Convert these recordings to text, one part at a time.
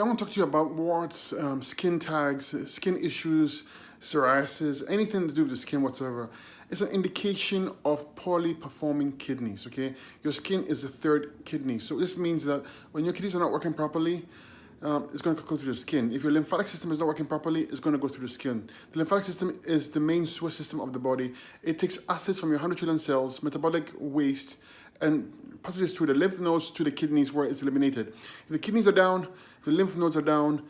I want to talk to you about warts, skin tags, skin issues, psoriasis, anything to do with the skin whatsoever. It's an indication of poorly performing kidneys, okay? Your skin is the third kidney. So this means that when your kidneys are not working properly, it's going to go through the skin. If your lymphatic system is not working properly, it's going to go through the skin. The lymphatic system is the main sewer system of the body. It takes acids from your 100 trillion cells, metabolic waste, and passes through the lymph nodes to the kidneys where it's eliminated. If the kidneys are down, if the lymph nodes are down,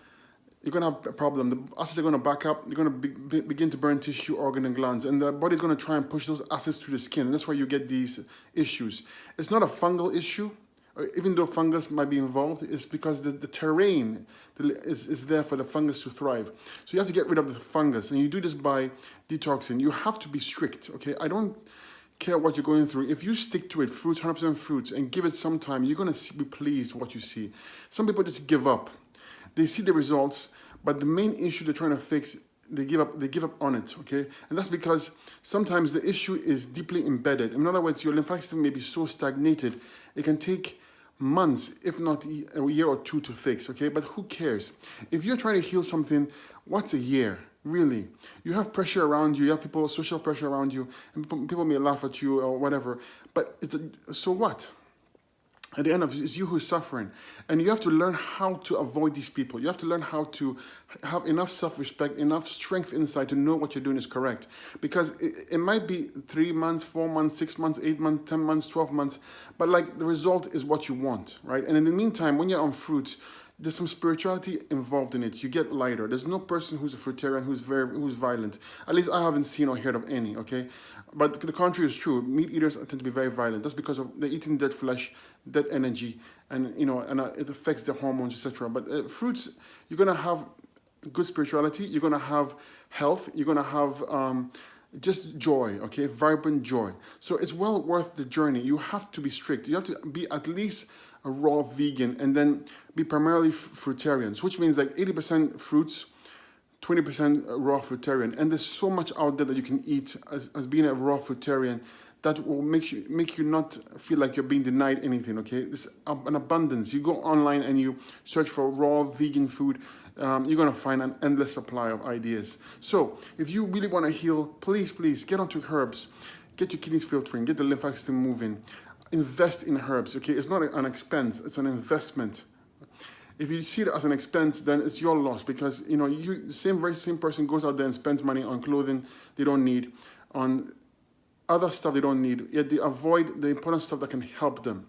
you're going to have a problem. The acids are going to back up. You're going to begin to burn tissue, organ, and glands. And the body's going to try and push those acids through the skin. And that's why you get these issues. It's not a fungal issue. Even though fungus might be involved, it's because the terrain is there for the fungus to thrive. So you have to get rid of the fungus. And you do this by detoxing. You have to be strict, okay? I don't care what you're going through. If you stick to it, fruits, 100% fruits, and give it some time, you're going to be pleased with what you see. Some people just give up. They see the results, but the main issue they're trying to fix, they give up on it, okay? And that's because sometimes the issue is deeply embedded. In other words, your lymphatic system may be so stagnated, it can take months, if not a year or two to fix, okay? But who cares? If you're trying to heal something, what's a year? Really? You have pressure around you, you have people, social pressure around you, and people may laugh at you or whatever, but so what? At the end of it, it's you who's suffering. And you have to learn how to avoid these people. You have to learn how to have enough self-respect, enough strength inside to know what you're doing is correct. Because it might be 3 months, 4 months, 6 months, 8 months, 10 months, 12 months, but like the result is what you want, right? And in the meantime, when you're on fruits, there's some spirituality involved in it. You get lighter. There's no person who's a fruitarian who's violent. At least I haven't seen or heard of any, okay? But the contrary is true. Meat eaters tend to be very violent. That's because they're eating dead flesh, dead energy, and it affects their hormones, etc. But fruits, you're gonna have good spirituality. You're gonna have health. You're gonna have just joy, okay? Vibrant joy. So it's well worth the journey. You have to be strict. You have to be at least a raw vegan and then be primarily fruitarians, which means like 80% fruits, 20% raw fruitarian. And there's so much out there that you can eat as being a raw fruitarian that will make you not feel like you're being denied anything, okay? There's an abundance. You go online and you search for raw vegan food, you're gonna find an endless supply of ideas. So if you really wanna heal, please get onto herbs, get your kidneys filtering, get the lymphatic system moving, invest in herbs, okay? It's not an expense, it's an investment. If you see it as an expense, then it's your loss because, you know, very same person goes out there and spends money on clothing they don't need, on other stuff they don't need, yet they avoid the important stuff that can help them.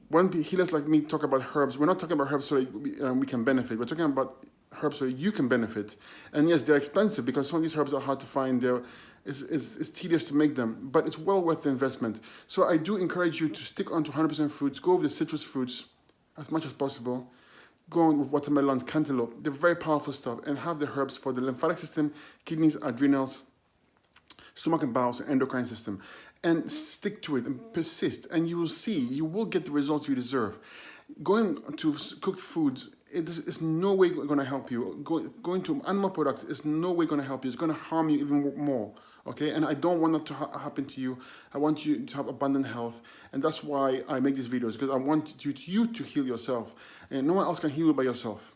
When healers like me talk about herbs, we're not talking about herbs so that we can benefit. We're talking about herbs so you can benefit. And yes, they're expensive because some of these herbs are hard to find. It's tedious to make them, but it's well worth the investment. So I do encourage you to stick on to 100% fruits. Go with the citrus fruits as much as possible. Go on with watermelons, cantaloupe. They're very powerful stuff. And have the herbs for the lymphatic system, kidneys, adrenals, stomach and bowels, and endocrine system. And stick to it and persist. And you will see, you will get the results you deserve. Going to cooked foods, it is no way going to help you. Going to animal products is no way going to help you. It's going to harm you even more, okay? And I don't want that to happen to you. I want you to have abundant health. And that's why I make these videos, because I want you to heal yourself. And no one else can heal you by yourself.